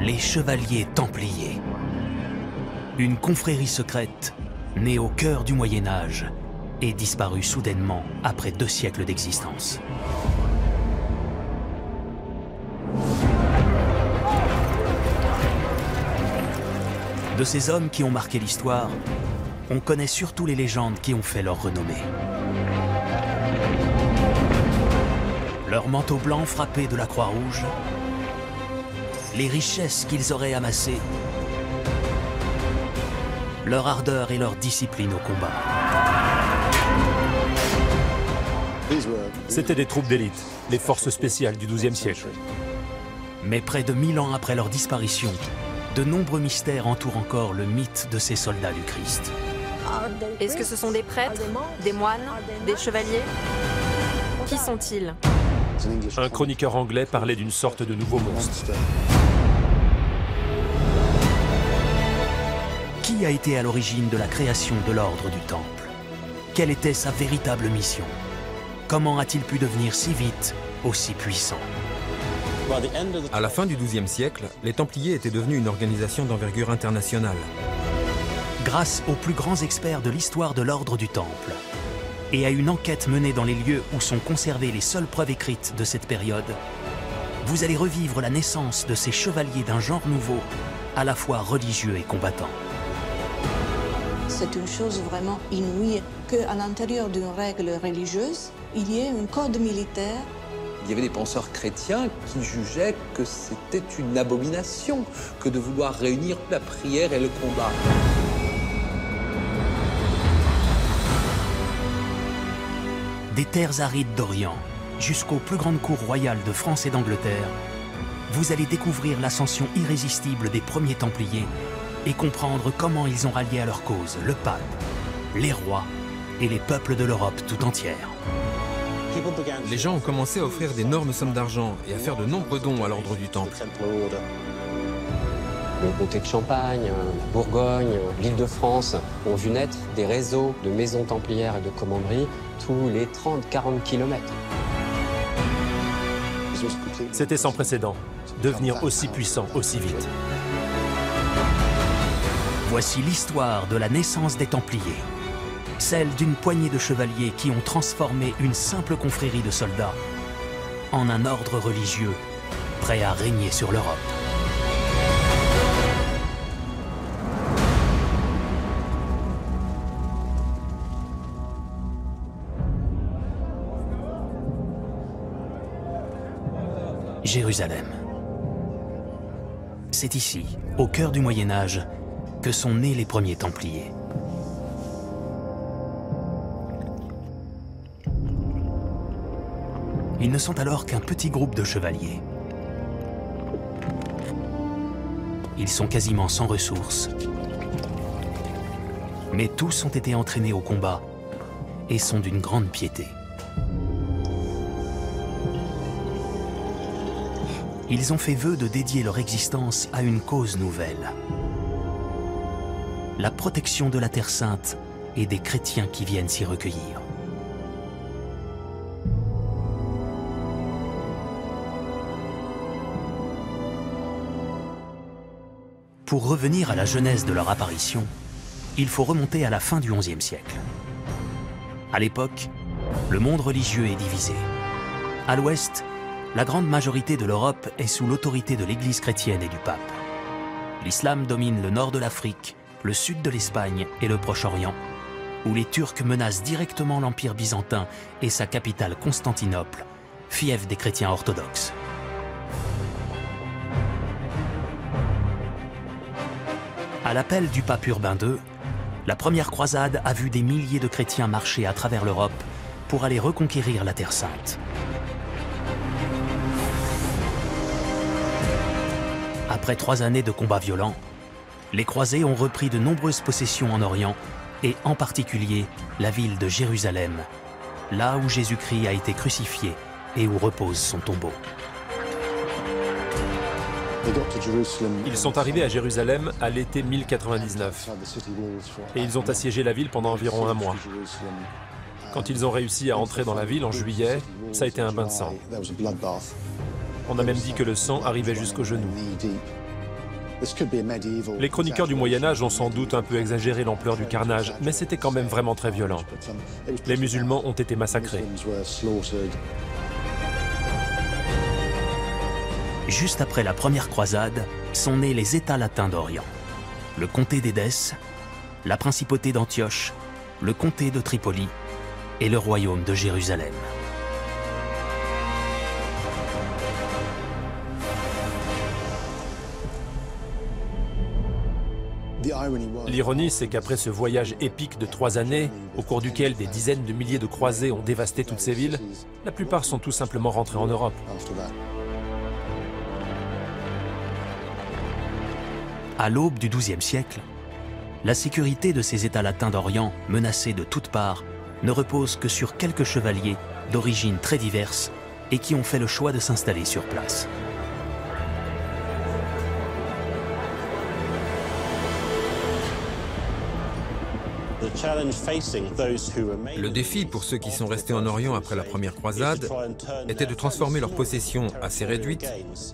Les Chevaliers Templiers. Une confrérie secrète née au cœur du Moyen-Âge et disparue soudainement après 2 siècles d'existence. De ces hommes qui ont marqué l'histoire, on connaît surtout les légendes qui ont fait leur renommée. Leur manteau blanc frappé de la Croix-Rouge, les richesses qu'ils auraient amassées, leur ardeur et leur discipline au combat. C'étaient des troupes d'élite, les forces spéciales du XIIe siècle. Mais près de 1000 ans après leur disparition, de nombreux mystères entourent encore le mythe de ces soldats du Christ. Est-ce que ce sont des prêtres, des moines, des chevaliers? Qui sont-ils? Un chroniqueur anglais parlait d'une sorte de nouveau monstre. Qui a été à l'origine de la création de l'ordre du Temple? Quelle était sa véritable mission? Comment a-t-il pu devenir si vite aussi puissant? À la fin du XIIe siècle, les Templiers étaient devenus une organisation d'envergure internationale. Grâce aux plus grands experts de l'histoire de l'ordre du Temple et à une enquête menée dans les lieux où sont conservées les seules preuves écrites de cette période, vous allez revivre la naissance de ces chevaliers d'un genre nouveau, à la fois religieux et combattant. C'est une chose vraiment inouïe qu'à l'intérieur d'une règle religieuse, il y ait un code militaire. Il y avait des penseurs chrétiens qui jugeaient que c'était une abomination que de vouloir réunir la prière et le combat. Des terres arides d'Orient jusqu'aux plus grandes cours royales de France et d'Angleterre, vous allez découvrir l'ascension irrésistible des premiers Templiers et comprendre comment ils ont rallié à leur cause le pape, les rois et les peuples de l'Europe tout entière. Les gens ont commencé à offrir d'énormes sommes d'argent et à faire de nombreux dons à l'ordre du Temple. Le comté de Champagne, la Bourgogne, l'Île-de-France ont vu naître des réseaux de maisons templières et de commanderies tous les 30-40 kilomètres. C'était sans précédent, devenir aussi puissant aussi vite. Voici l'histoire de la naissance des Templiers, celle d'une poignée de chevaliers qui ont transformé une simple confrérie de soldats en un ordre religieux prêt à régner sur l'Europe. Jérusalem. C'est ici, au cœur du Moyen-Âge, que sont nés les premiers Templiers. Ils ne sont alors qu'un petit groupe de chevaliers. Ils sont quasiment sans ressources, mais tous ont été entraînés au combat et sont d'une grande piété. Ils ont fait vœu de dédier leur existence à une cause nouvelle: la protection de la Terre Sainte et des chrétiens qui viennent s'y recueillir. Pour revenir à la genèse de leur apparition, il faut remonter à la fin du XIe siècle. À l'époque, le monde religieux est divisé. À l'ouest, la grande majorité de l'Europe est sous l'autorité de l'Église chrétienne et du pape. L'islam domine le nord de l'Afrique, le sud de l'Espagne et le Proche-Orient, où les Turcs menacent directement l'Empire byzantin et sa capitale Constantinople, fief des chrétiens orthodoxes. À l'appel du pape Urbain II, la première croisade a vu des milliers de chrétiens marcher à travers l'Europe pour aller reconquérir la Terre Sainte. Après 3 années de combats violents, les croisés ont repris de nombreuses possessions en Orient et en particulier la ville de Jérusalem, là où Jésus-Christ a été crucifié et où repose son tombeau. Ils sont arrivés à Jérusalem à l'été 1099 et ils ont assiégé la ville pendant environ 1 mois. Quand ils ont réussi à entrer dans la ville en juillet, ça a été un bain de sang. On a même dit que le sang arrivait jusqu'aux genoux. Les chroniqueurs du Moyen-Âge ont sans doute un peu exagéré l'ampleur du carnage, mais c'était quand même vraiment très violent. Les musulmans ont été massacrés. Juste après la première croisade, sont nés les États latins d'Orient. Le comté d'Édesse, la principauté d'Antioche, le comté de Tripoli et le royaume de Jérusalem. L'ironie, c'est qu'après ce voyage épique de 3 années, au cours duquel des dizaines de milliers de croisés ont dévasté toutes ces villes, la plupart sont tout simplement rentrés en Europe. À l'aube du XIIe siècle, la sécurité de ces États latins d'Orient, menacés de toutes parts, ne repose que sur quelques chevaliers d'origines très diverses et qui ont fait le choix de s'installer sur place. Le défi pour ceux qui sont restés en Orient après la première croisade était de transformer leur possession assez réduite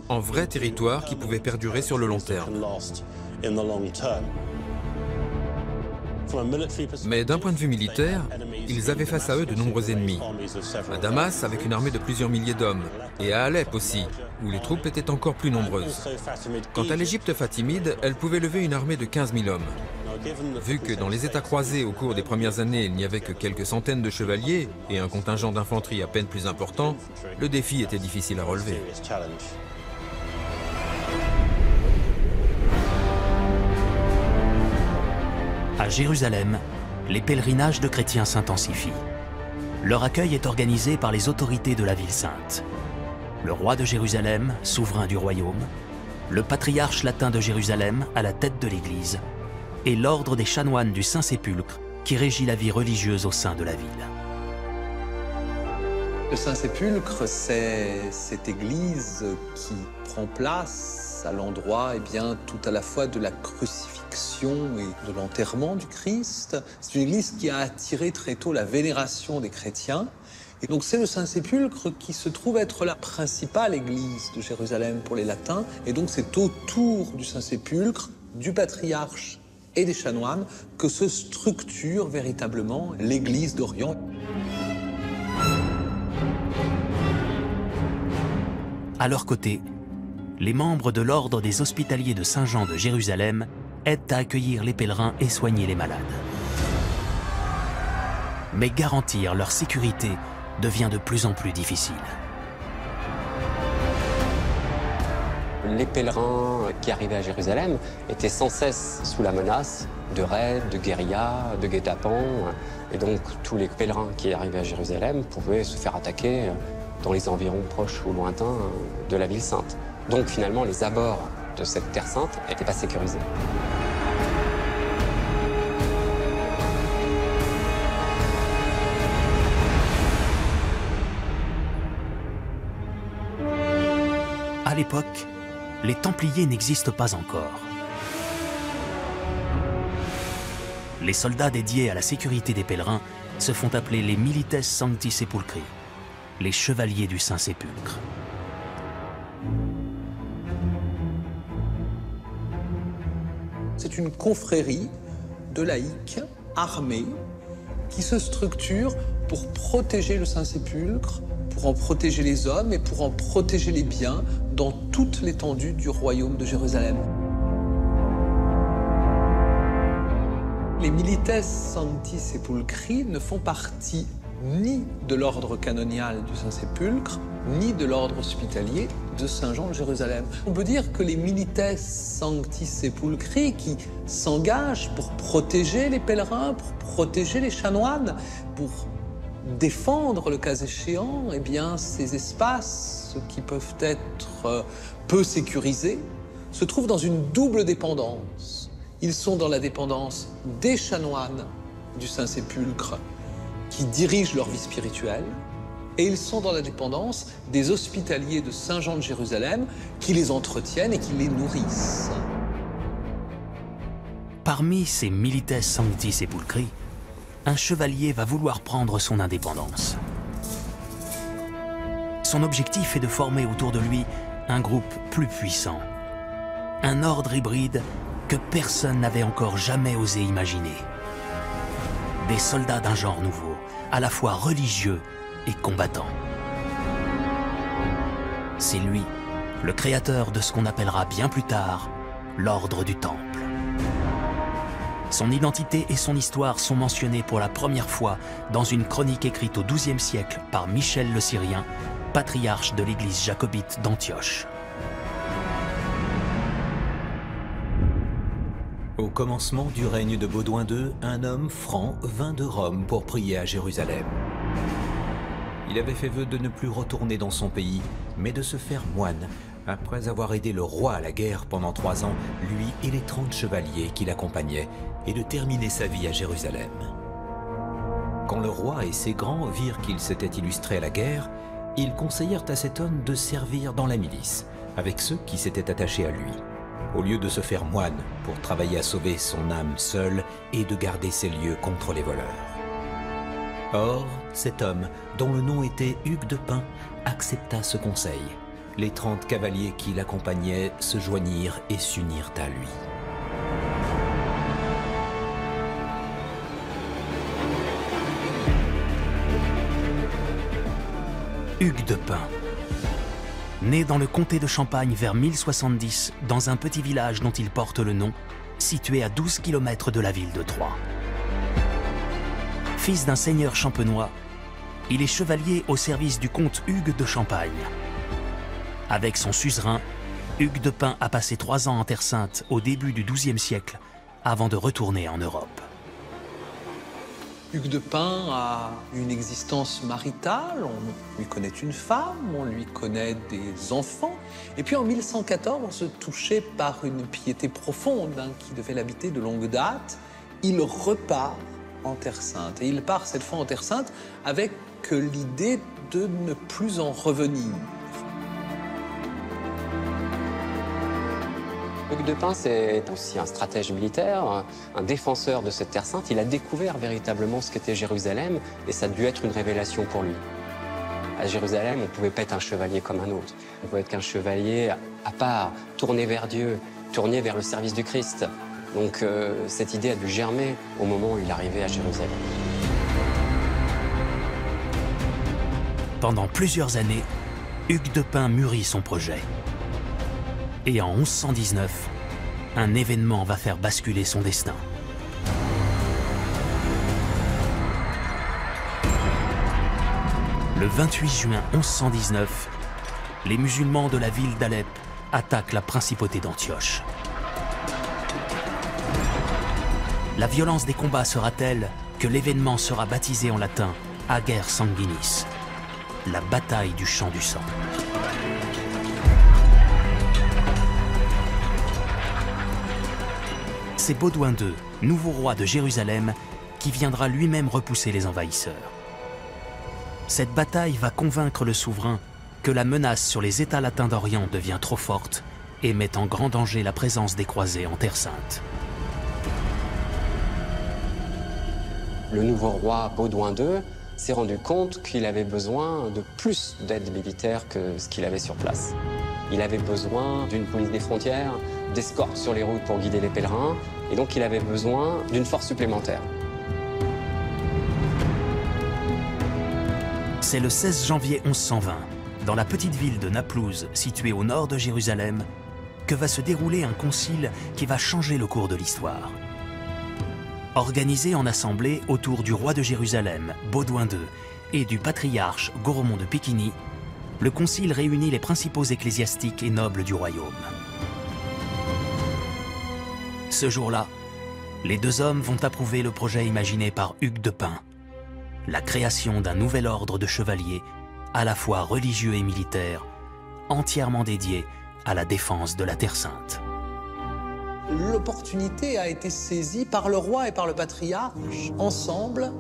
en vrai territoire qui pouvait perdurer sur le long terme. Mais d'un point de vue militaire, ils avaient face à eux de nombreux ennemis. À Damas, avec une armée de plusieurs milliers d'hommes, et à Alep aussi, où les troupes étaient encore plus nombreuses. Quant à l'Égypte fatimide, elle pouvait lever une armée de 15 000 hommes. Vu que dans les États croisés au cours des premières années, il n'y avait que quelques centaines de chevaliers et un contingent d'infanterie à peine plus important, le défi était difficile à relever. À Jérusalem, les pèlerinages de chrétiens s'intensifient. Leur accueil est organisé par les autorités de la ville sainte. Le roi de Jérusalem, souverain du royaume, le patriarche latin de Jérusalem à la tête de l'Église, et l'ordre des chanoines du Saint-Sépulcre qui régit la vie religieuse au sein de la ville. Le Saint-Sépulcre, c'est cette église qui prend place à l'endroit tout à la fois de la crucifixion et de l'enterrement du Christ. C'est une église qui a attiré très tôt la vénération des chrétiens. Et donc c'est le Saint-Sépulcre qui se trouve être la principale église de Jérusalem pour les latins. Et donc c'est autour du Saint-Sépulcre, du patriarche et des chanoines que se structure véritablement l'église d'Orient. À leur côté, les membres de l'ordre des Hospitaliers de Saint-Jean de Jérusalem aident à accueillir les pèlerins et soigner les malades. Mais garantir leur sécurité devient de plus en plus difficile. Les pèlerins qui arrivaient à Jérusalem étaient sans cesse sous la menace de raids, de guérillas, de guet-apens. Et donc tous les pèlerins qui arrivaient à Jérusalem pouvaient se faire attaquer dans les environs proches ou lointains de la ville sainte. Donc finalement, les abords de cette terre sainte n'étaient pas sécurisés. À l'époque, les Templiers n'existent pas encore. Les soldats dédiés à la sécurité des pèlerins se font appeler les Milites Sancti Sepulchri, les chevaliers du Saint-Sépulcre. C'est une confrérie de laïcs armés qui se structure pour protéger le Saint-Sépulcre, pour en protéger les hommes et pour en protéger les biens dans toute l'étendue du royaume de Jérusalem. Les Milites Sancti Sepulchri ne font partie ni de l'ordre canonial du Saint-Sépulcre, ni de l'ordre hospitalier de Saint-Jean de Jérusalem. On peut dire que les Milites Sancti Sepulchri qui s'engagent pour protéger les pèlerins, pour protéger les chanoines, pour défendre, le cas échéant, ces espaces qui peuvent être peu sécurisés, se trouvent dans une double dépendance. Ils sont dans la dépendance des chanoines du Saint-Sépulcre qui dirigent leur vie spirituelle, et ils sont dans la dépendance des hospitaliers de Saint-Jean de Jérusalem qui les entretiennent et qui les nourrissent. Parmi ces Milites Sancti Sepulchri, un chevalier va vouloir prendre son indépendance. Son objectif est de former autour de lui un groupe plus puissant. Un ordre hybride que personne n'avait encore jamais osé imaginer. Des soldats d'un genre nouveau, à la fois religieux et combattants. C'est lui, le créateur de ce qu'on appellera bien plus tard l'Ordre du Temple. Son identité et son histoire sont mentionnées pour la première fois dans une chronique écrite au XIIe siècle par Michel le Syrien, patriarche de l'église jacobite d'Antioche. Au commencement du règne de Baudouin II, un homme franc vint de Rome pour prier à Jérusalem. Il avait fait vœu de ne plus retourner dans son pays, mais de se faire moine, après avoir aidé le roi à la guerre pendant 3 ans, lui et les 30 chevaliers qui l'accompagnaient, et de terminer sa vie à Jérusalem. Quand le roi et ses grands virent qu'il s'était illustré à la guerre, ils conseillèrent à cet homme de servir dans la milice, avec ceux qui s'étaient attachés à lui, au lieu de se faire moine pour travailler à sauver son âme seul et de garder ses lieux contre les voleurs. Or, cet homme, dont le nom était Hugues de Pint, accepta ce conseil. Les 30 cavaliers qui l'accompagnaient se joignirent et s'unirent à lui. Hugues de Pint. Né dans le comté de Champagne vers 1070, dans un petit village dont il porte le nom, situé à 12 km de la ville de Troyes. Fils d'un seigneur champenois, il est chevalier au service du comte Hugues de Champagne. Avec son suzerain, Hugues de Pint a passé 3 ans en Terre Sainte au début du XIIe siècle, avant de retourner en Europe. Hugues de Pint a une existence maritale, on lui connaît une femme, on lui connaît des enfants. Et puis en 1114, touché par une piété profonde qui devait l'habiter de longue date, il repart en Terre Sainte. Et il part cette fois en Terre Sainte avec l'idée de ne plus en revenir. Hugues de Pint, c'est aussi un stratège militaire, un défenseur de cette Terre Sainte. Il a découvert véritablement ce qu'était Jérusalem et ça a dû être une révélation pour lui. À Jérusalem, on ne pouvait pas être un chevalier comme un autre. On pouvait être qu'un chevalier à part, tourné vers Dieu, tourné vers le service du Christ. Donc cette idée a dû germer au moment où il arrivait à Jérusalem. Pendant plusieurs années, Hugues de Pint mûrit son projet. Et en 1119, un événement va faire basculer son destin. Le 28 juin 1119, les musulmans de la ville d'Alep attaquent la principauté d'Antioche. La violence des combats sera telle que l'événement sera baptisé en latin Ager Sanguinis, la bataille du champ du sang. C'est Baudouin II, nouveau roi de Jérusalem, qui viendra lui-même repousser les envahisseurs. Cette bataille va convaincre le souverain que la menace sur les États latins d'Orient devient trop forte et met en grand danger la présence des croisés en Terre Sainte. Le nouveau roi Baudouin II s'est rendu compte qu'il avait besoin de plus d'aide militaire que ce qu'il avait sur place. Il avait besoin d'une police des frontières, d'escortes sur les routes pour guider les pèlerins, et donc il avait besoin d'une force supplémentaire. C'est le 16 janvier 1120, dans la petite ville de Naplouse, située au nord de Jérusalem, que va se dérouler un concile qui va changer le cours de l'histoire. Organisé en assemblée autour du roi de Jérusalem, Baudouin II, et du patriarche Goromon de Piquigny, le concile réunit les principaux ecclésiastiques et nobles du royaume. Ce jour-là, les deux hommes vont approuver le projet imaginé par Hugues de Pint, la création d'un nouvel ordre de chevaliers, à la fois religieux et militaire, entièrement dédié à la défense de la Terre Sainte. L'opportunité a été saisie par le roi et par le patriarche, ensemble,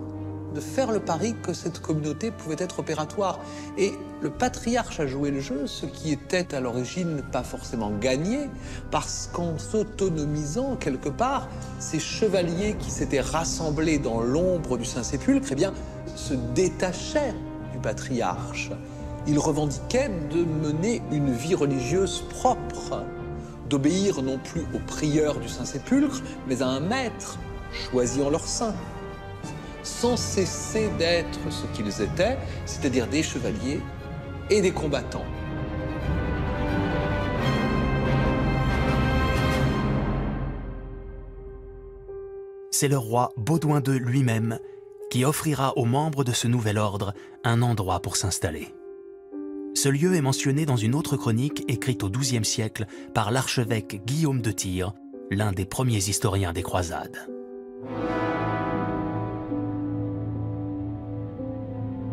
de faire le pari que cette communauté pouvait être opératoire. Et le patriarche a joué le jeu, ce qui était à l'origine pas forcément gagné, parce qu'en s'autonomisant quelque part, ces chevaliers qui s'étaient rassemblés dans l'ombre du Saint-Sépulcre, eh bien, se détachaient du patriarche. Ils revendiquaient de mener une vie religieuse propre, d'obéir non plus aux prieurs du Saint-Sépulcre, mais à un maître choisi en leur sein, sans cesser d'être ce qu'ils étaient, c'est-à-dire des chevaliers et des combattants. C'est le roi Baudouin II lui-même qui offrira aux membres de ce nouvel ordre un endroit pour s'installer. Ce lieu est mentionné dans une autre chronique écrite au XIIe siècle par l'archevêque Guillaume de Tyr, l'un des premiers historiens des croisades.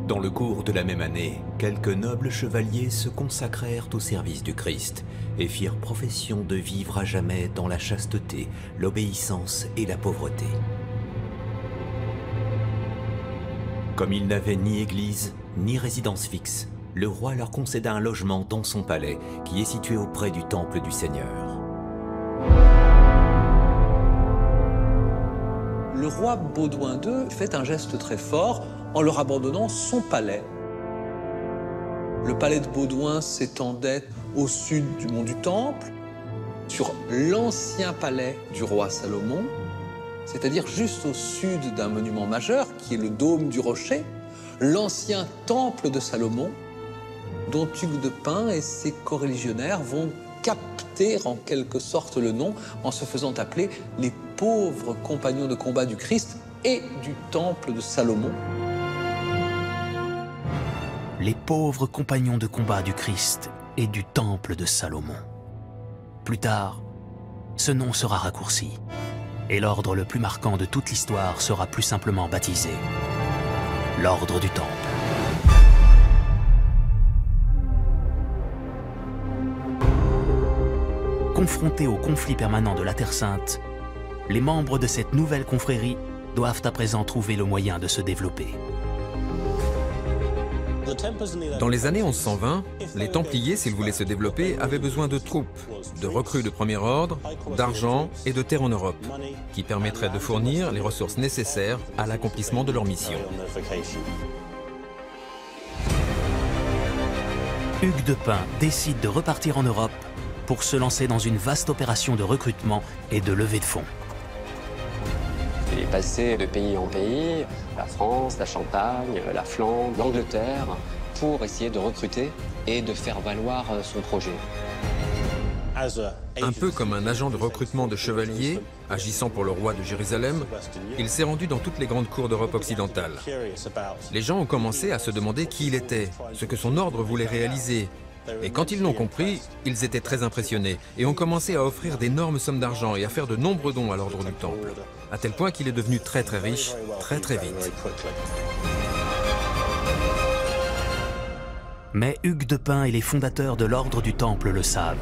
Dans le cours de la même année, quelques nobles chevaliers se consacrèrent au service du Christ et firent profession de vivre à jamais dans la chasteté, l'obéissance et la pauvreté. Comme ils n'avaient ni église, ni résidence fixe, le roi leur concéda un logement dans son palais, qui est situé auprès du temple du Seigneur. Le roi Baudouin II fait un geste très fort en leur abandonnant son palais. Le palais de Baudouin s'étendait au sud du mont du Temple, sur l'ancien palais du roi Salomon, c'est-à-dire juste au sud d'un monument majeur qui est le dôme du Rocher, l'ancien temple de Salomon, dont Hugues de Pint et ses coreligionnaires vont capter en quelque sorte le nom en se faisant appeler les pauvres compagnons de combat du Christ et du temple de Salomon. Les pauvres compagnons de combat du Christ et du temple de Salomon. Plus tard, ce nom sera raccourci et l'ordre le plus marquant de toute l'histoire sera plus simplement baptisé l'ordre du Temple. Confrontés au conflit permanent de la Terre Sainte, les membres de cette nouvelle confrérie doivent à présent trouver le moyen de se développer. Dans les années 1120, les Templiers, s'ils voulaient se développer, avaient besoin de troupes, de recrues de premier ordre, d'argent et de terres en Europe, qui permettraient de fournir les ressources nécessaires à l'accomplissement de leur mission. Hugues de Pint décide de repartir en Europe pour se lancer dans une vaste opération de recrutement et de levée de fonds. Il est passé de pays en pays, la France, la Champagne, la Flandre, l'Angleterre, pour essayer de recruter et de faire valoir son projet. Un peu comme un agent de recrutement de chevaliers, agissant pour le roi de Jérusalem, il s'est rendu dans toutes les grandes cours d'Europe occidentale. Les gens ont commencé à se demander qui il était, ce que son ordre voulait réaliser. Et quand ils l'ont compris, ils étaient très impressionnés et ont commencé à offrir d'énormes sommes d'argent et à faire de nombreux dons à l'ordre du Temple, à tel point qu'il est devenu très riche, très vite. Mais Hugues de Pint et les fondateurs de l'ordre du Temple le savent.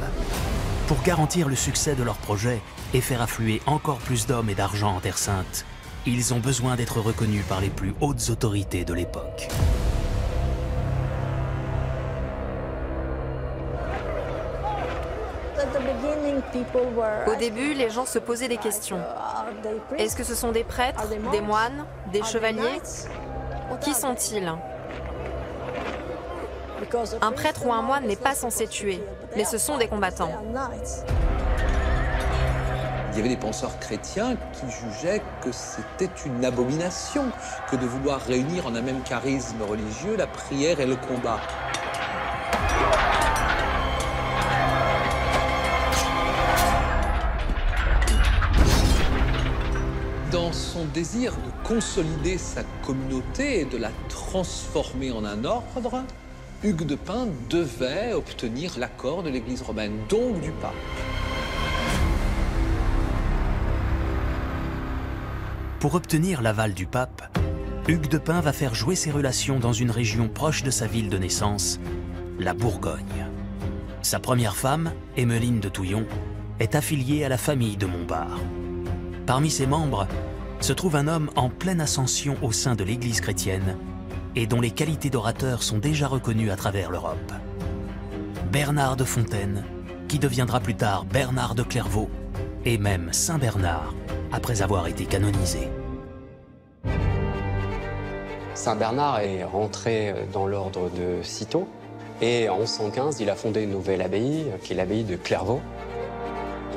Pour garantir le succès de leur projet et faire affluer encore plus d'hommes et d'argent en Terre Sainte, ils ont besoin d'être reconnus par les plus hautes autorités de l'époque. Au début, les gens se posaient des questions. Est-ce que ce sont des prêtres, des moines, des chevaliers? Qui sont-ils? Un prêtre ou un moine n'est pas censé tuer, mais ce sont des combattants. Il y avait des penseurs chrétiens qui jugeaient que c'était une abomination que de vouloir réunir en un même charisme religieux la prière et le combat. Dans son désir de consolider sa communauté et de la transformer en un ordre, Hugues de Pint devait obtenir l'accord de l'Église romaine, donc du pape. Pour obtenir l'aval du pape, Hugues de Pint va faire jouer ses relations dans une région proche de sa ville de naissance, la Bourgogne. Sa première femme, Emmeline de Touillon, est affiliée à la famille de Montbard. Parmi ses membres se trouve un homme en pleine ascension au sein de l'Église chrétienne et dont les qualités d'orateur sont déjà reconnues à travers l'Europe. Bernard de Fontaine, qui deviendra plus tard Bernard de Clairvaux, et même Saint Bernard, après avoir été canonisé. Saint Bernard est rentré dans l'ordre de Cîteaux et en 1115, il a fondé une nouvelle abbaye, qui est l'abbaye de Clairvaux.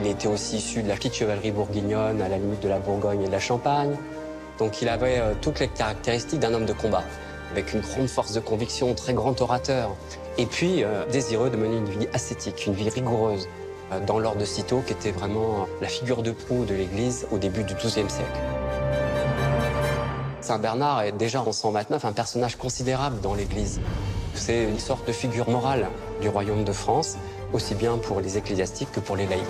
Il était aussi issu de la petite chevalerie bourguignonne, à la limite de la Bourgogne et de la Champagne. Donc il avait toutes les caractéristiques d'un homme de combat, avec une grande force de conviction, très grand orateur, et puis désireux de mener une vie ascétique, une vie rigoureuse, dans l'ordre de Cîteaux, qui était vraiment la figure de proue de l'Église au début du XIIe siècle. Saint Bernard est déjà en 129 un personnage considérable dans l'Église. C'est une sorte de figure morale du royaume de France, aussi bien pour les ecclésiastiques que pour les laïcs.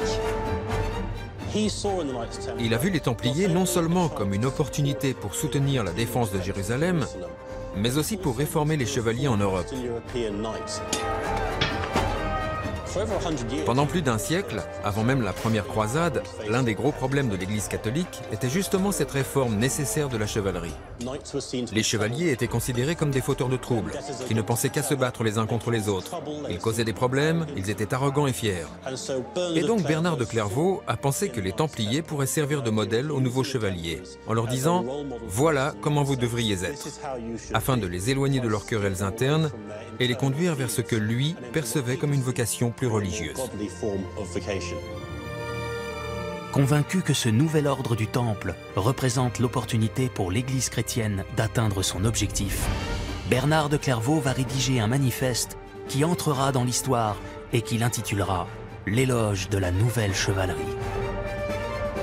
Il a vu les Templiers non seulement comme une opportunité pour soutenir la défense de Jérusalem, mais aussi pour réformer les chevaliers en Europe. Pendant plus d'un siècle, avant même la première croisade, l'un des gros problèmes de l'Église catholique était justement cette réforme nécessaire de la chevalerie. Les chevaliers étaient considérés comme des fauteurs de troubles, qui ne pensaient qu'à se battre les uns contre les autres. Ils causaient des problèmes, ils étaient arrogants et fiers. Et donc Bernard de Clairvaux a pensé que les Templiers pourraient servir de modèle aux nouveaux chevaliers, en leur disant « Voilà comment vous devriez être », afin de les éloigner de leurs querelles internes et les conduire vers ce que lui percevait comme une vocation plus religieuse. Convaincu que ce nouvel ordre du Temple représente l'opportunité pour l'Église chrétienne d'atteindre son objectif, Bernard de Clairvaux va rédiger un manifeste qui entrera dans l'histoire et qu'il intitulera « L'éloge de la nouvelle chevalerie ».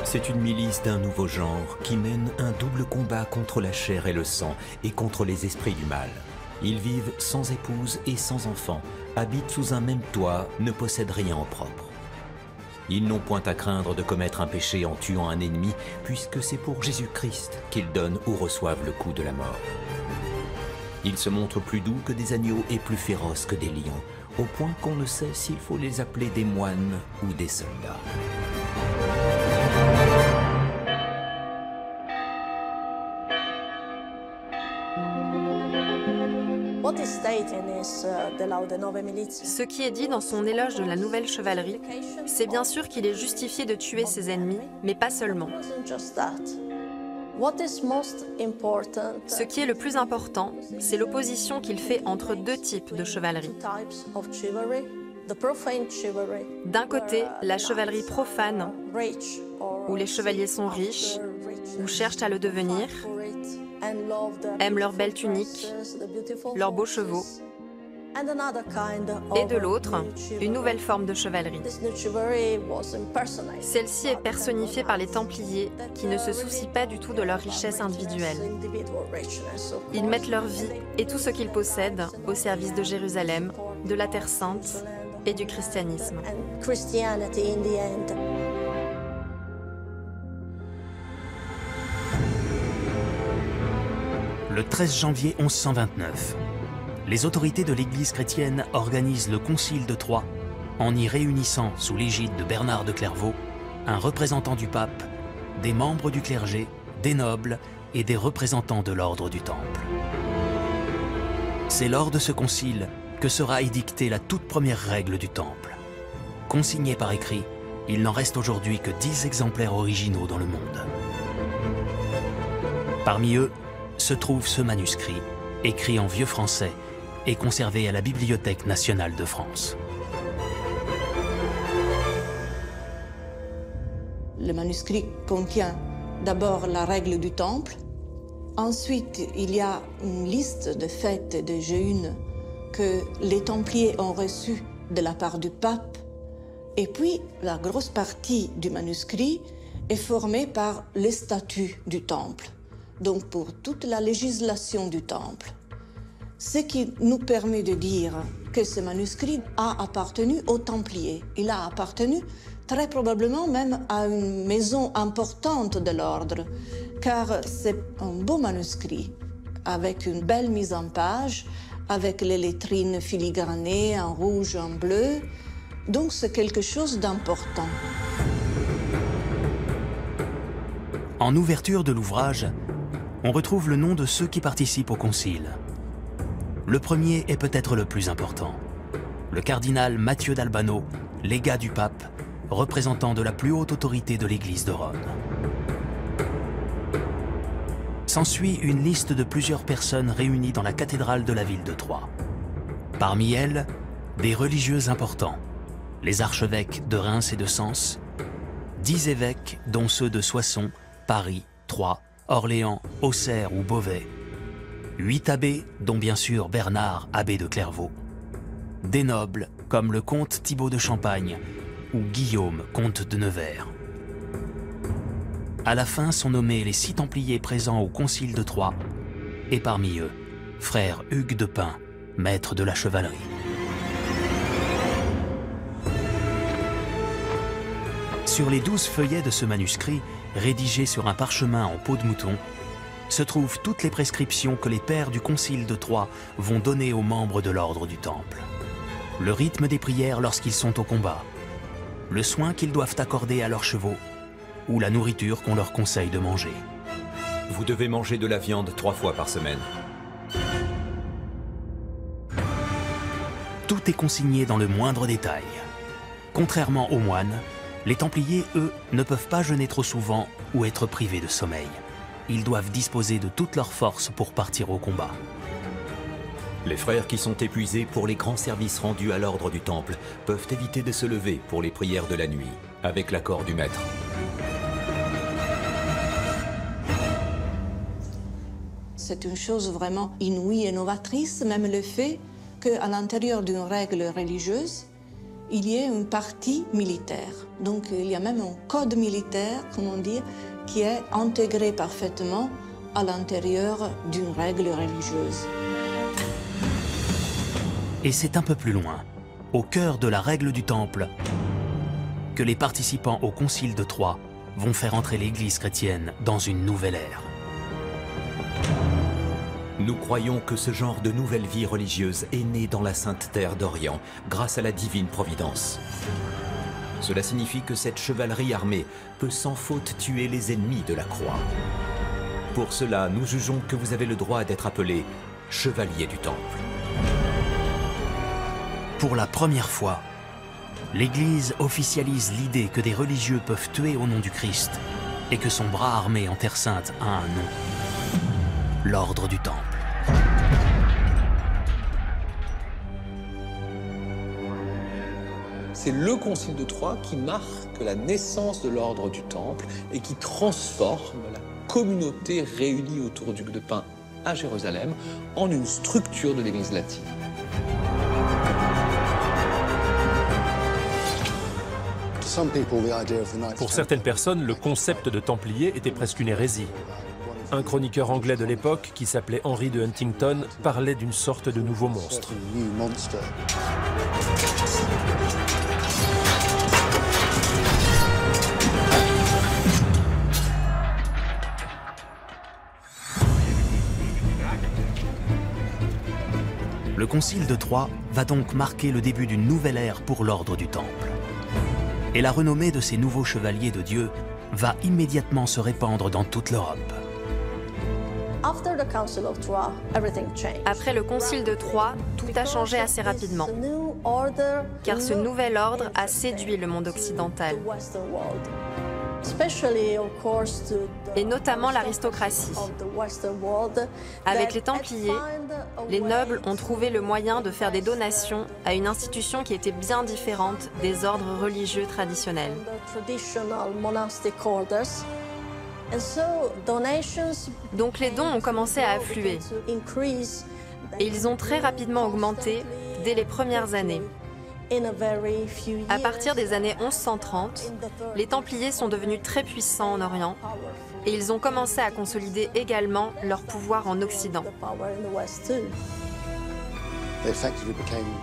C'est une milice d'un nouveau genre qui mène un double combat contre la chair et le sang et contre les esprits du mal. Ils vivent sans épouse et sans enfants, habitent sous un même toit, ne possèdent rien en propre. Ils n'ont point à craindre de commettre un péché en tuant un ennemi, puisque c'est pour Jésus-Christ qu'ils donnent ou reçoivent le coup de la mort. Ils se montrent plus doux que des agneaux et plus féroces que des lions, au point qu'on ne sait s'il faut les appeler des moines ou des soldats. Ce qui est dit dans son éloge de la nouvelle chevalerie, c'est bien sûr qu'il est justifié de tuer ses ennemis, mais pas seulement. Ce qui est le plus important, c'est l'opposition qu'il fait entre deux types de chevalerie. D'un côté, la chevalerie profane, où les chevaliers sont riches, ou cherchent à le devenir, aiment leurs belles tuniques, leurs beaux chevaux, et de l'autre, une nouvelle forme de chevalerie. Celle-ci est personnifiée par les Templiers qui ne se soucient pas du tout de leur richesse individuelle. Ils mettent leur vie et tout ce qu'ils possèdent au service de Jérusalem, de la Terre Sainte et du christianisme. Le 13 janvier 1129, les autorités de l'Église chrétienne organisent le Concile de Troyes en y réunissant, sous l'égide de Bernard de Clairvaux, un représentant du pape, des membres du clergé, des nobles et des représentants de l'ordre du Temple. C'est lors de ce concile que sera édictée la toute première règle du Temple. Consignée par écrit, il n'en reste aujourd'hui que 10 exemplaires originaux dans le monde. Parmi eux, se trouve ce manuscrit, écrit en vieux français et conservé à la Bibliothèque nationale de France. Le manuscrit contient d'abord la règle du Temple. Ensuite, il y a une liste de fêtes et de jeûnes que les Templiers ont reçues de la part du pape. Et puis, la grosse partie du manuscrit est formée par les statuts du Temple. Donc pour toute la législation du Temple. Ce qui nous permet de dire que ce manuscrit a appartenu aux Templiers. Il a appartenu très probablement même à une maison importante de l'ordre, car c'est un beau manuscrit, avec une belle mise en page, avec les lettrines filigranées en rouge et en bleu. Donc c'est quelque chose d'important. En ouverture de l'ouvrage, on retrouve le nom de ceux qui participent au concile. Le premier est peut-être le plus important. Le cardinal Mathieu d'Albano, légat du pape, représentant de la plus haute autorité de l'Église de Rome. S'ensuit une liste de plusieurs personnes réunies dans la cathédrale de la ville de Troyes. Parmi elles, des religieux importants, les archevêques de Reims et de Sens, 10 évêques, dont ceux de Soissons, Paris, Troyes, Orléans, Auxerre ou Beauvais. 8 abbés, dont bien sûr Bernard, abbé de Clairvaux. Des nobles, comme le comte Thibaut de Champagne ou Guillaume, comte de Nevers. À la fin sont nommés les 6 Templiers présents au Concile de Troyes, et parmi eux, frère Hugues de Pin, maître de la chevalerie. Sur les 12 feuillets de ce manuscrit, rédigé sur un parchemin en peau de mouton, se trouvent toutes les prescriptions que les pères du Concile de Troyes vont donner aux membres de l'ordre du Temple. Le rythme des prières lorsqu'ils sont au combat, le soin qu'ils doivent accorder à leurs chevaux, ou la nourriture qu'on leur conseille de manger. Vous devez manger de la viande 3 fois par semaine. Tout est consigné dans le moindre détail. Contrairement aux moines, les Templiers, eux, ne peuvent pas jeûner trop souvent ou être privés de sommeil. Ils doivent disposer de toutes leurs forces pour partir au combat. Les frères qui sont épuisés pour les grands services rendus à l'ordre du Temple peuvent éviter de se lever pour les prières de la nuit, avec l'accord du maître. C'est une chose vraiment inouïe et novatrice, même le fait qu'à l'intérieur d'une règle religieuse, il y ait une partie militaire. Donc il y a même un code militaire, comme on dit, qui est intégré parfaitement à l'intérieur d'une règle religieuse. Et c'est un peu plus loin, au cœur de la règle du Temple, que les participants au Concile de Troyes vont faire entrer l'Église chrétienne dans une nouvelle ère. Nous croyons que ce genre de nouvelle vie religieuse est né dans la Sainte Terre d'Orient, grâce à la divine providence. Cela signifie que cette chevalerie armée peut sans faute tuer les ennemis de la croix. Pour cela, nous jugeons que vous avez le droit d'être appelé chevalier du Temple. Pour la première fois, l'Église officialise l'idée que des religieux peuvent tuer au nom du Christ et que son bras armé en Terre Sainte a un nom, l'Ordre du Temple. C'est le Concile de Troyes qui marque la naissance de l'ordre du Temple et qui transforme la communauté réunie autour du Hugues de Pin à Jérusalem en une structure de l'Église latine. Pour certaines personnes, le concept de Templier était presque une hérésie. Un chroniqueur anglais de l'époque, qui s'appelait Henry de Huntington, parlait d'une sorte de nouveau monstre. Le Concile de Troyes va donc marquer le début d'une nouvelle ère pour l'Ordre du Temple. Et la renommée de ces nouveaux chevaliers de Dieu va immédiatement se répandre dans toute l'Europe. Après le Concile de Troyes, tout a changé assez rapidement, car ce nouvel ordre a séduit le monde occidental, et notamment l'aristocratie. Avec les Templiers, les nobles ont trouvé le moyen de faire des donations à une institution qui était bien différente des ordres religieux traditionnels. Donc les dons ont commencé à affluer, et ils ont très rapidement augmenté dès les premières années. À partir des années 1130, les Templiers sont devenus très puissants en Orient, et ils ont commencé à consolider également leur pouvoir en Occident.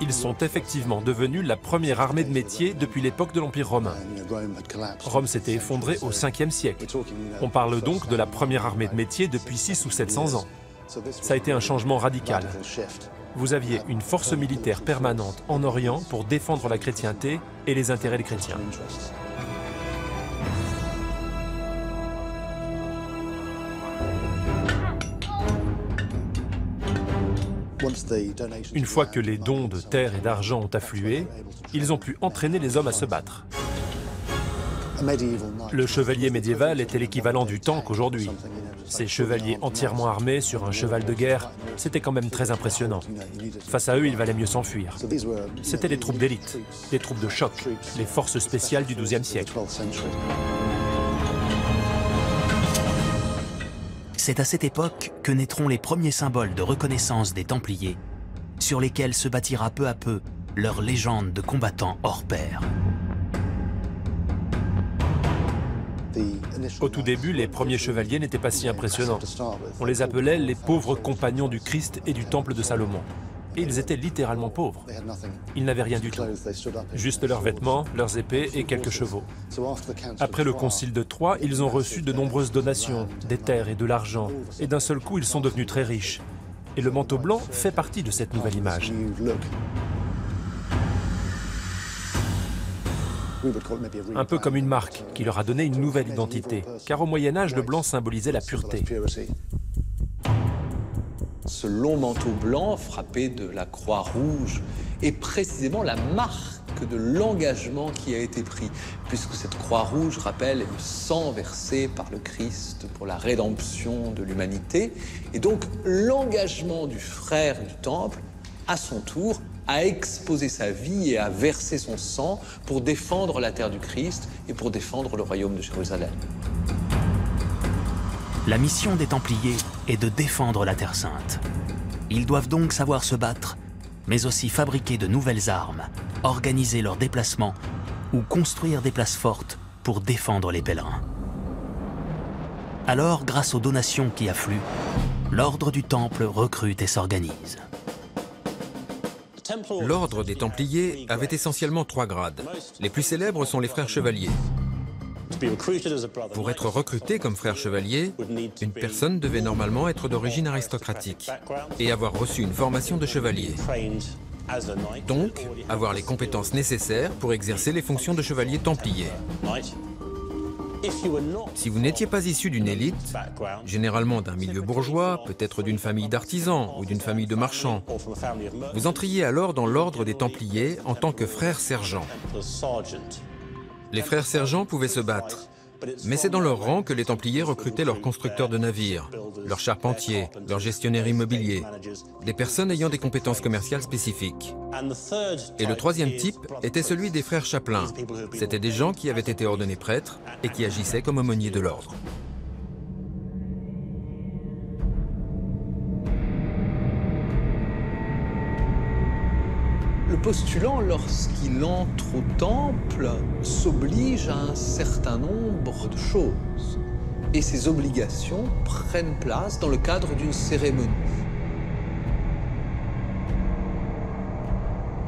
Ils sont effectivement devenus la première armée de métier depuis l'époque de l'Empire romain. Rome s'était effondrée au 5e siècle. On parle donc de la première armée de métier depuis 600 ou 700 ans. Ça a été un changement radical. Vous aviez une force militaire permanente en Orient pour défendre la chrétienté et les intérêts des chrétiens. Une fois que les dons de terre et d'argent ont afflué, ils ont pu entraîner les hommes à se battre. Le chevalier médiéval était l'équivalent du tank aujourd'hui. Ces chevaliers entièrement armés sur un cheval de guerre, c'était quand même très impressionnant. Face à eux, il valait mieux s'enfuir. C'étaient des troupes d'élite, des troupes de choc, les forces spéciales du XIIe siècle. C'est à cette époque que naîtront les premiers symboles de reconnaissance des Templiers, sur lesquels se bâtira peu à peu leur légende de combattants hors pair. Au tout début, les premiers chevaliers n'étaient pas si impressionnants. On les appelait les pauvres compagnons du Christ et du temple de Salomon. Et ils étaient littéralement pauvres. Ils n'avaient rien du tout. Juste leurs vêtements, leurs épées et quelques chevaux. Après le concile de Troie, ils ont reçu de nombreuses donations, des terres et de l'argent. Et d'un seul coup, ils sont devenus très riches. Et le manteau blanc fait partie de cette nouvelle image. Un peu comme une marque qui leur a donné une nouvelle identité, car au Moyen-Âge, le blanc symbolisait la pureté. Ce long manteau blanc frappé de la croix rouge est précisément la marque de l'engagement qui a été pris, puisque cette croix rouge rappelle le sang versé par le Christ pour la rédemption de l'humanité. Et donc l'engagement du frère du Temple, à son tour, a exposé sa vie et a versé son sang pour défendre la terre du Christ et pour défendre le royaume de Jérusalem. La mission des Templiers est de défendre la Terre Sainte. Ils doivent donc savoir se battre, mais aussi fabriquer de nouvelles armes, organiser leurs déplacements ou construire des places fortes pour défendre les pèlerins. Alors, grâce aux donations qui affluent, l'ordre du Temple recrute et s'organise. L'ordre des Templiers avait essentiellement 3 grades. Les plus célèbres sont les frères chevaliers. Pour être recruté comme frère chevalier, une personne devait normalement être d'origine aristocratique et avoir reçu une formation de chevalier. Donc, avoir les compétences nécessaires pour exercer les fonctions de chevalier templier. Si vous n'étiez pas issu d'une élite, généralement d'un milieu bourgeois, peut-être d'une famille d'artisans ou d'une famille de marchands, vous entriez alors dans l'ordre des Templiers en tant que frère sergent. Les frères sergents pouvaient se battre, mais c'est dans leur rang que les Templiers recrutaient leurs constructeurs de navires, leurs charpentiers, leurs gestionnaires immobiliers, des personnes ayant des compétences commerciales spécifiques. Et le 3e type était celui des frères chapelains. C'étaient des gens qui avaient été ordonnés prêtres et qui agissaient comme aumôniers de l'ordre. Le postulant, lorsqu'il entre au temple, s'oblige à un certain nombre de choses. Et ces obligations prennent place dans le cadre d'une cérémonie.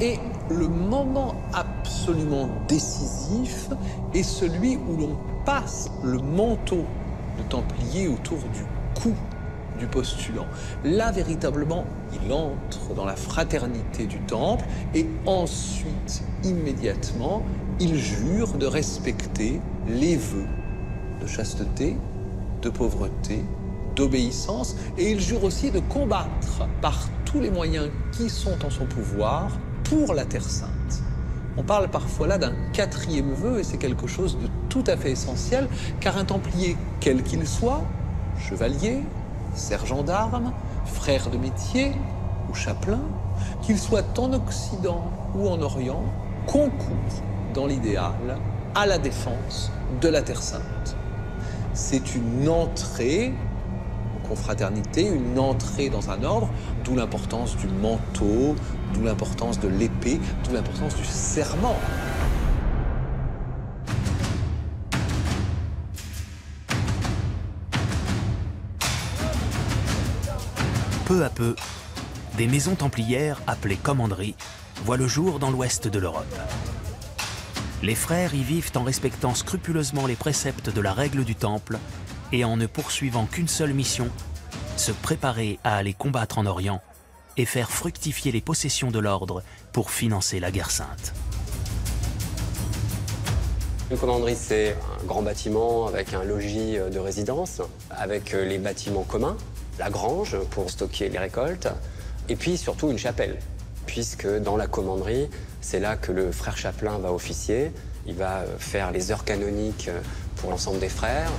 Et le moment absolument décisif est celui où l'on passe le manteau de templier autour du cou du postulant. Là, véritablement, il entre dans la fraternité du temple et ensuite, immédiatement, il jure de respecter les vœux de chasteté, de pauvreté, d'obéissance, et il jure aussi de combattre par tous les moyens qui sont en son pouvoir pour la Terre Sainte. On parle parfois là d'un 4e vœu, et c'est quelque chose de tout à fait essentiel, car un templier, quel qu'il soit, chevalier, sergent d'armes, frère de métier ou chapelain, qu'il soit en Occident ou en Orient, concourt dans l'idéal à la défense de la Terre Sainte. C'est une entrée en confraternité, une entrée dans un ordre, d'où l'importance du manteau, d'où l'importance de l'épée, d'où l'importance du serment. Peu à peu, des maisons templières appelées commanderies voient le jour dans l'ouest de l'Europe. Les frères y vivent en respectant scrupuleusement les préceptes de la règle du temple et en ne poursuivant qu'une seule mission, se préparer à aller combattre en Orient et faire fructifier les possessions de l'ordre pour financer la guerre sainte. Une commanderie, c'est un grand bâtiment avec un logis de résidence, avec les bâtiments communs, la grange pour stocker les récoltes, et puis surtout une chapelle, puisque dans la commanderie, c'est là que le frère chapelain va officier, il va faire les heures canoniques pour l'ensemble des frères.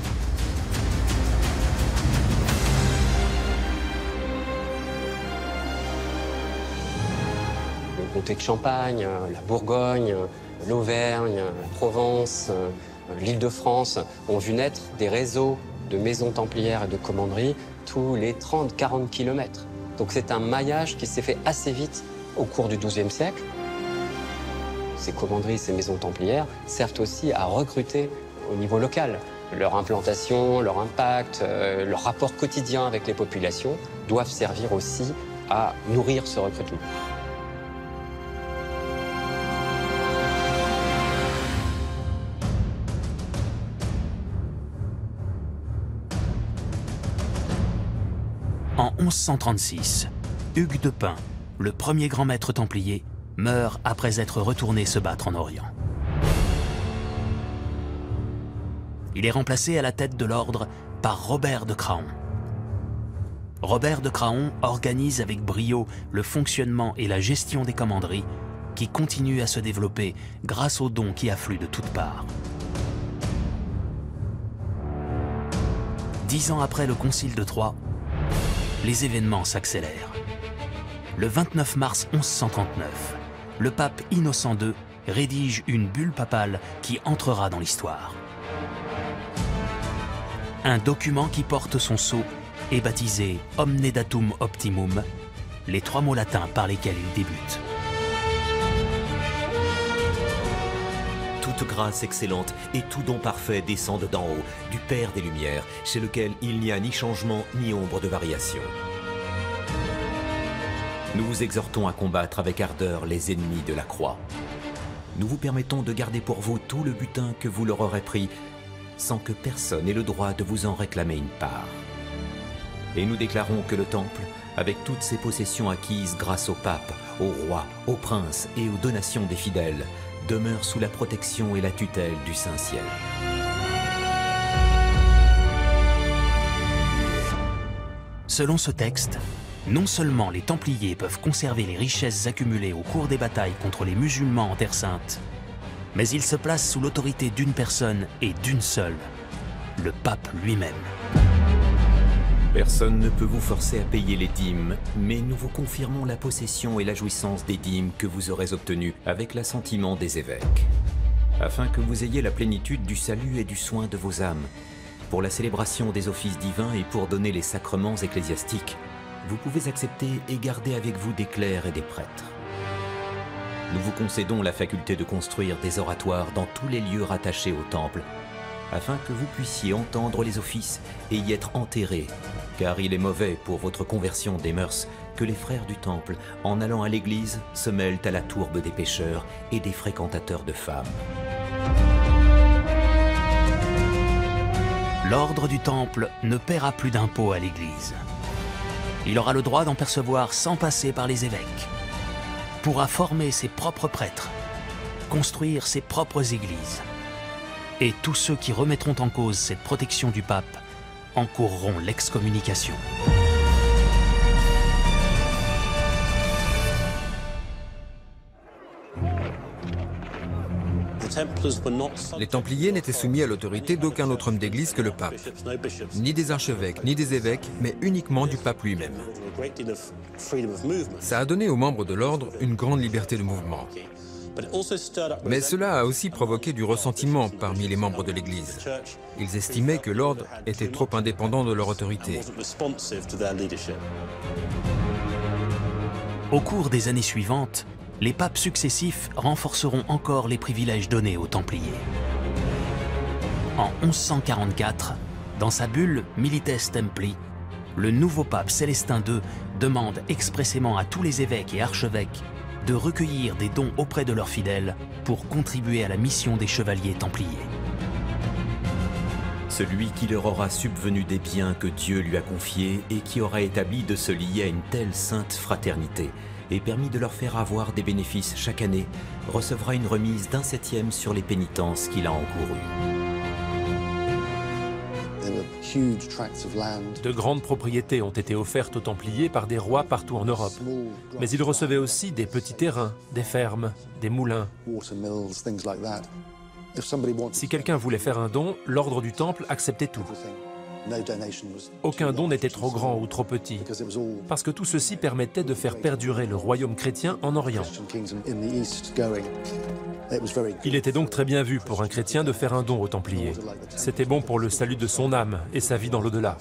Le comté de Champagne, la Bourgogne, l'Auvergne, la Provence, l'Île-de-France ont vu naître des réseaux de maisons templières et de commanderies tous les 30-40 km. Donc c'est un maillage qui s'est fait assez vite au cours du XIIe siècle. Ces commanderies, ces maisons templières servent aussi à recruter au niveau local. Leur implantation, leur impact, leur rapport quotidien avec les populations doivent servir aussi à nourrir ce recrutement. En 1136, Hugues de Pint, le premier grand maître templier, meurt après être retourné se battre en Orient. Il est remplacé à la tête de l'ordre par Robert de Craon. Robert de Craon organise avec brio le fonctionnement et la gestion des commanderies qui continuent à se développer grâce aux dons qui affluent de toutes parts. 10 ans après le Concile de Troyes, les événements s'accélèrent. Le 29 mars 1139, le pape Innocent II rédige une bulle papale qui entrera dans l'histoire. Un document qui porte son sceau est baptisé Omne Datum Optimum, les 3 mots latins par lesquels il débute. Toute grâce excellente et tout don parfait descendent d'en haut, du Père des Lumières, chez lequel il n'y a ni changement ni ombre de variation. Nous vous exhortons à combattre avec ardeur les ennemis de la croix. Nous vous permettons de garder pour vous tout le butin que vous leur aurez pris, sans que personne ait le droit de vous en réclamer une part. Et nous déclarons que le Temple, avec toutes ses possessions acquises grâce au pape, au roi, aux princes et aux donations des fidèles, demeure sous la protection et la tutelle du Saint-Ciel. Selon ce texte, non seulement les Templiers peuvent conserver les richesses accumulées au cours des batailles contre les musulmans en Terre Sainte, mais ils se placent sous l'autorité d'une personne et d'une seule, le pape lui-même. Personne ne peut vous forcer à payer les dîmes, mais nous vous confirmons la possession et la jouissance des dîmes que vous aurez obtenues avec l'assentiment des évêques, afin que vous ayez la plénitude du salut et du soin de vos âmes, pour la célébration des offices divins et pour donner les sacrements ecclésiastiques. Vous pouvez accepter et garder avec vous des clercs et des prêtres. Nous vous concédons la faculté de construire des oratoires dans tous les lieux rattachés au temple, afin que vous puissiez entendre les offices et y être enterrés, car il est mauvais pour votre conversion des mœurs que les frères du temple, en allant à l'église, se mêlent à la tourbe des pécheurs et des fréquentateurs de femmes. L'ordre du temple ne paiera plus d'impôts à l'église. Il aura le droit d'en percevoir sans passer par les évêques, pourra former ses propres prêtres, construire ses propres églises. Et tous ceux qui remettront en cause cette protection du pape encourront l'excommunication. Les Templiers n'étaient soumis à l'autorité d'aucun autre homme d'église que le pape, ni des archevêques, ni des évêques, mais uniquement du pape lui-même. Ça a donné aux membres de l'ordre une grande liberté de mouvement. Mais cela a aussi provoqué du ressentiment parmi les membres de l'Église. Ils estimaient que l'ordre était trop indépendant de leur autorité. Au cours des années suivantes, les papes successifs renforceront encore les privilèges donnés aux Templiers. En 1144, dans sa bulle Milites Templi, le nouveau pape Célestin II demande expressément à tous les évêques et archevêques de recueillir des dons auprès de leurs fidèles pour contribuer à la mission des chevaliers templiers. Celui qui leur aura subvenu des biens que Dieu lui a confiés et qui aura établi de se lier à une telle sainte fraternité et permis de leur faire avoir des bénéfices chaque année, recevra une remise d'1/7 sur les pénitences qu'il a encourues. De grandes propriétés ont été offertes aux Templiers par des rois partout en Europe. Mais ils recevaient aussi des petits terrains, des fermes, des moulins. Si quelqu'un voulait faire un don, l'ordre du Temple acceptait tout. Aucun don n'était trop grand ou trop petit, parce que tout ceci permettait de faire perdurer le royaume chrétien en Orient. Il était donc très bien vu pour un chrétien de faire un don aux Templiers. C'était bon pour le salut de son âme et sa vie dans l'au-delà.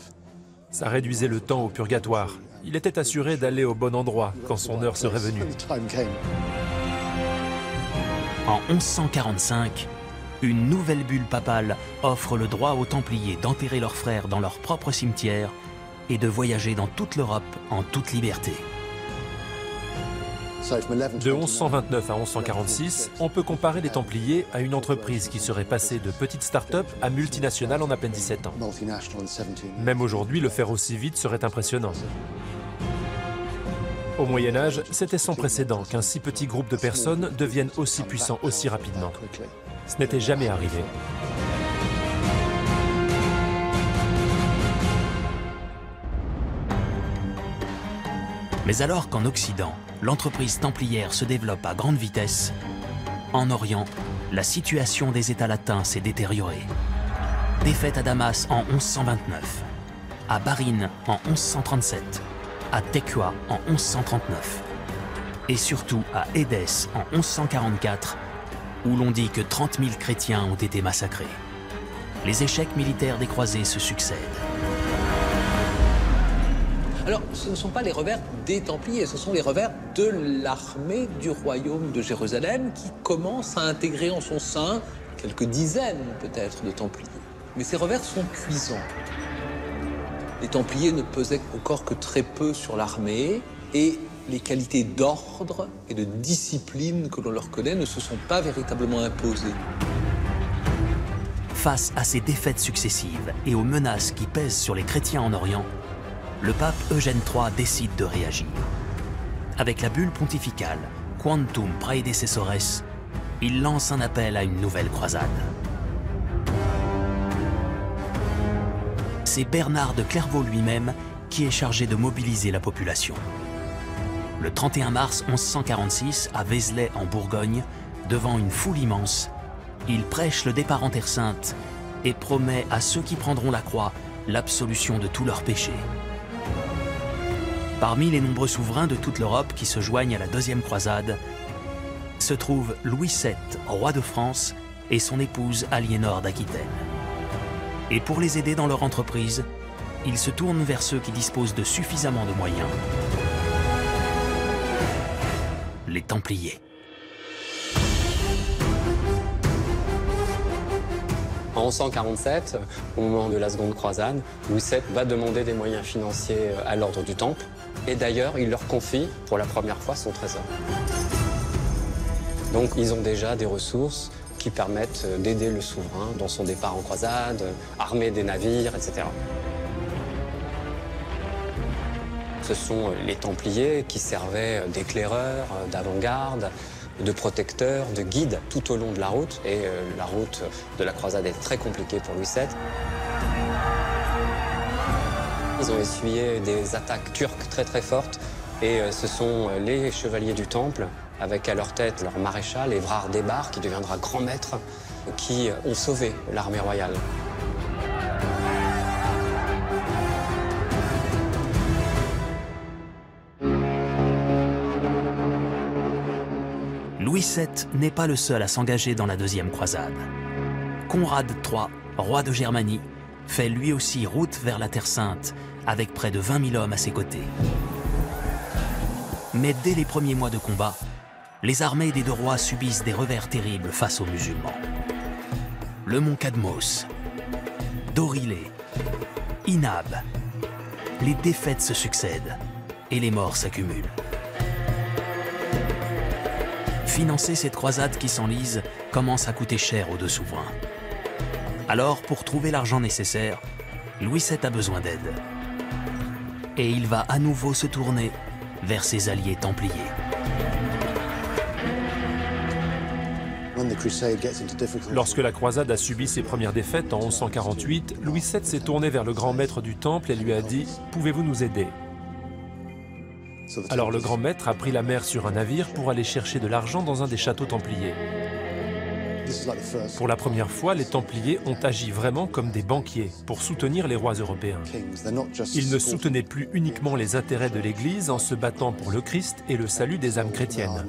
Ça réduisait le temps au purgatoire. Il était assuré d'aller au bon endroit quand son heure serait venue. En 1145, une nouvelle bulle papale offre le droit aux Templiers d'enterrer leurs frères dans leur propre cimetière et de voyager dans toute l'Europe en toute liberté. De 1129 à 1146, on peut comparer les Templiers à une entreprise qui serait passée de petite start-up à multinationale en à peine 17 ans. Même aujourd'hui, le faire aussi vite serait impressionnant. Au Moyen-Âge, c'était sans précédent qu'un si petit groupe de personnes devienne aussi puissant aussi rapidement. Ce n'était jamais arrivé. Mais alors qu'en Occident, l'entreprise templière se développe à grande vitesse, en Orient, la situation des États latins s'est détériorée. Défaite à Damas en 1129, à Barine en 1137, à Tequoa en 1139, et surtout à Édesse en 1144, où l'on dit que 30 000 chrétiens ont été massacrés. Les échecs militaires des croisés se succèdent. Alors, ce ne sont pas les revers des Templiers, ce sont les revers de l'armée du royaume de Jérusalem qui commence à intégrer en son sein quelques dizaines peut-être de Templiers. Mais ces revers sont cuisants. Les Templiers ne pesaient encore que très peu sur l'armée et les qualités d'ordre et de discipline que l'on leur connaît ne se sont pas véritablement imposées. Face à ces défaites successives et aux menaces qui pèsent sur les chrétiens en Orient, le pape Eugène III décide de réagir. Avec la bulle pontificale Quantum Praedecessores, il lance un appel à une nouvelle croisade. C'est Bernard de Clairvaux lui-même qui est chargé de mobiliser la population. Le 31 mars 1146, à Vézelay en Bourgogne, devant une foule immense, il prêche le départ en Terre Sainte et promet à ceux qui prendront la croix l'absolution de tous leurs péchés. Parmi les nombreux souverains de toute l'Europe qui se joignent à la deuxième croisade, se trouve Louis VII, roi de France, et son épouse Aliénor d'Aquitaine. Et pour les aider dans leur entreprise, ils se tournent vers ceux qui disposent de suffisamment de moyens. Les Templiers. En 1147, au moment de la Seconde Croisade, Louis VII va demander des moyens financiers à l'ordre du Temple. Et d'ailleurs, il leur confie pour la première fois son trésor. Donc ils ont déjà des ressources qui permettent d'aider le souverain dans son départ en croisade, armer des navires, etc. Ce sont les Templiers qui servaient d'éclaireurs, d'avant-garde, de protecteurs, de guides tout au long de la route. Et la route de la croisade est très compliquée pour Louis VII. Ils ont essuyé des attaques turques très fortes. Et ce sont les chevaliers du Temple, avec à leur tête leur maréchal, Évrard des Barres, qui deviendra grand maître, qui ont sauvé l'armée royale. Louis VII n'est pas le seul à s'engager dans la deuxième croisade. Conrad III, roi de Germanie, fait lui aussi route vers la Terre Sainte, avec près de 20 000 hommes à ses côtés. Mais dès les premiers mois de combat, les armées des deux rois subissent des revers terribles face aux musulmans. Le mont Cadmos, Dorilé, Inab, les défaites se succèdent et les morts s'accumulent. Financer cette croisade qui s'enlise commence à coûter cher aux deux souverains. Alors, pour trouver l'argent nécessaire, Louis VII a besoin d'aide. Et il va à nouveau se tourner vers ses alliés templiers. Lorsque la croisade a subi ses premières défaites en 1148, Louis VII s'est tourné vers le grand maître du Temple et lui a dit « Pouvez-vous nous aider ?» Alors le grand maître a pris la mer sur un navire pour aller chercher de l'argent dans un des châteaux templiers. Pour la première fois, les Templiers ont agi vraiment comme des banquiers pour soutenir les rois européens. Ils ne soutenaient plus uniquement les intérêts de l'Église en se battant pour le Christ et le salut des âmes chrétiennes.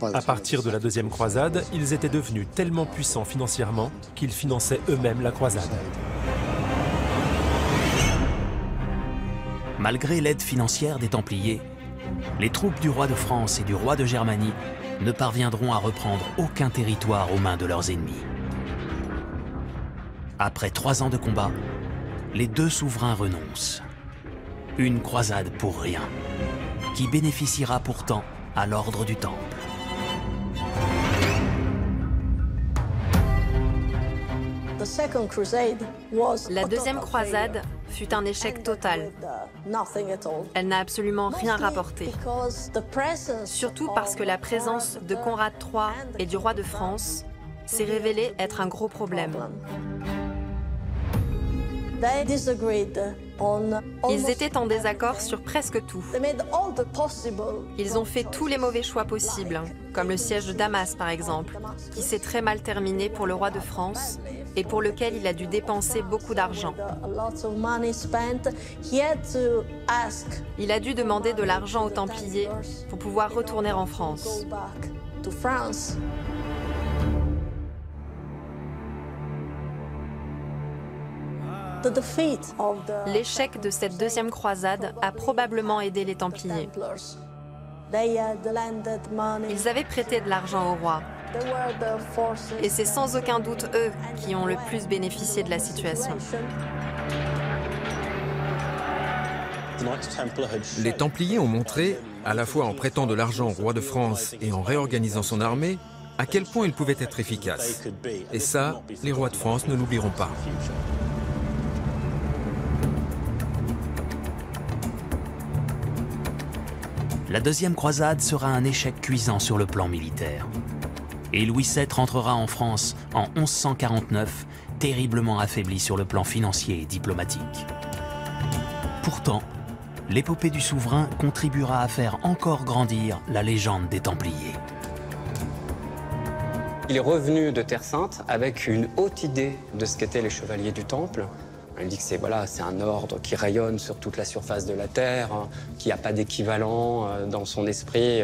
À partir de la deuxième croisade, ils étaient devenus tellement puissants financièrement qu'ils finançaient eux-mêmes la croisade. Malgré l'aide financière des Templiers, les troupes du roi de France et du roi de Germanie ne parviendront à reprendre aucun territoire aux mains de leurs ennemis. Après 3 ans de combat, les deux souverains renoncent. Une croisade pour rien, qui bénéficiera pourtant à l'ordre du Temple. La deuxième croisade fut un échec total. Elle n'a absolument rien rapporté. Surtout parce que la présence de Conrad III et du roi de France s'est révélée être un gros problème. Ils étaient en désaccord sur presque tout. Ils ont fait tous les mauvais choix possibles, comme le siège de Damas par exemple, qui s'est très mal terminé pour le roi de France et pour lequel il a dû dépenser beaucoup d'argent. Il a dû demander de l'argent aux Templiers pour pouvoir retourner en France. L'échec de cette deuxième croisade a probablement aidé les Templiers. Ils avaient prêté de l'argent au roi. Et c'est sans aucun doute eux qui ont le plus bénéficié de la situation. Les Templiers ont montré, à la fois en prêtant de l'argent au roi de France et en réorganisant son armée, à quel point ils pouvaient être efficaces. Et ça, les rois de France ne l'oublieront pas. La deuxième croisade sera un échec cuisant sur le plan militaire. Et Louis VII rentrera en France en 1149, terriblement affaibli sur le plan financier et diplomatique. Pourtant, l'épopée du souverain contribuera à faire encore grandir la légende des Templiers. Il est revenu de Terre Sainte avec une haute idée de ce qu'étaient les chevaliers du Temple. Il dit que c'est un ordre qui rayonne sur toute la surface de la Terre, qui n'a pas d'équivalent dans son esprit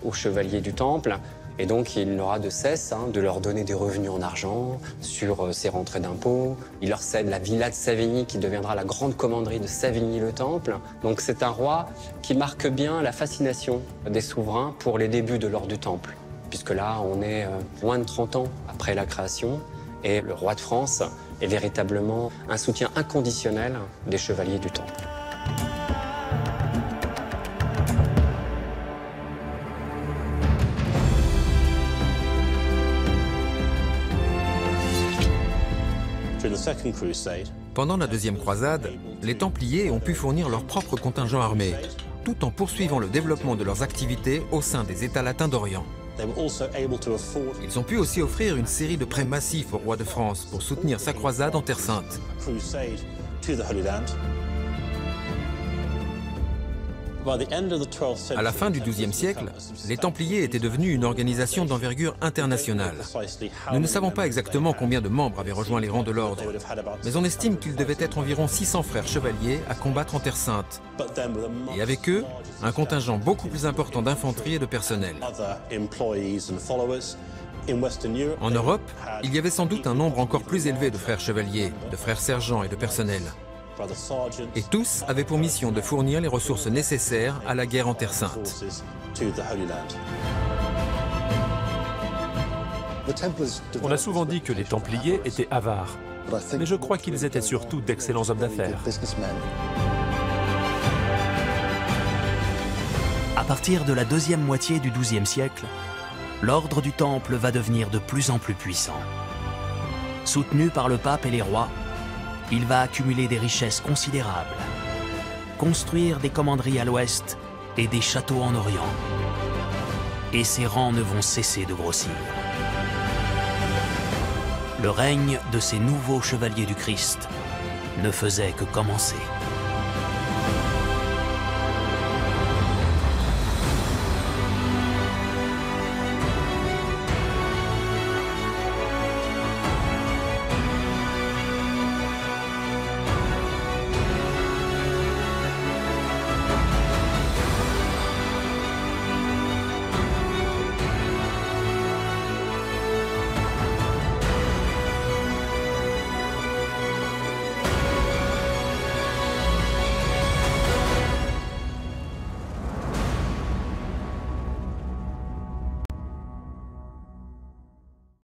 aux chevaliers du Temple. Et donc, il n'aura de cesse de leur donner des revenus en argent sur ses rentrées d'impôts. Il leur cède la villa de Savigny, qui deviendra la grande commanderie de Savigny-le-Temple. Donc, c'est un roi qui marque bien la fascination des souverains pour les débuts de l'ordre du Temple. Puisque là, on est moins de 30 ans après la création. Et le roi de France est véritablement un soutien inconditionnel des chevaliers du Temple. Pendant la deuxième croisade, les Templiers ont pu fournir leur propre contingent armé, tout en poursuivant le développement de leurs activités au sein des États latins d'Orient. Ils ont pu aussi offrir une série de prêts massifs au roi de France pour soutenir sa croisade en Terre Sainte. À la fin du XIIe siècle, les Templiers étaient devenus une organisation d'envergure internationale. Nous ne savons pas exactement combien de membres avaient rejoint les rangs de l'ordre, mais on estime qu'il devait être environ 600 frères chevaliers à combattre en Terre Sainte. Et avec eux, un contingent beaucoup plus important d'infanterie et de personnel. En Europe, il y avait sans doute un nombre encore plus élevé de frères chevaliers, de frères sergents et de personnel. Et tous avaient pour mission de fournir les ressources nécessaires à la guerre en Terre Sainte. On a souvent dit que les Templiers étaient avares, mais je crois qu'ils étaient surtout d'excellents hommes d'affaires. À partir de la deuxième moitié du XIIe siècle, l'ordre du Temple va devenir de plus en plus puissant. Soutenu par le pape et les rois, il va accumuler des richesses considérables, construire des commanderies à l'ouest et des châteaux en Orient. Et ses rangs ne vont cesser de grossir. Le règne de ces nouveaux chevaliers du Christ ne faisait que commencer.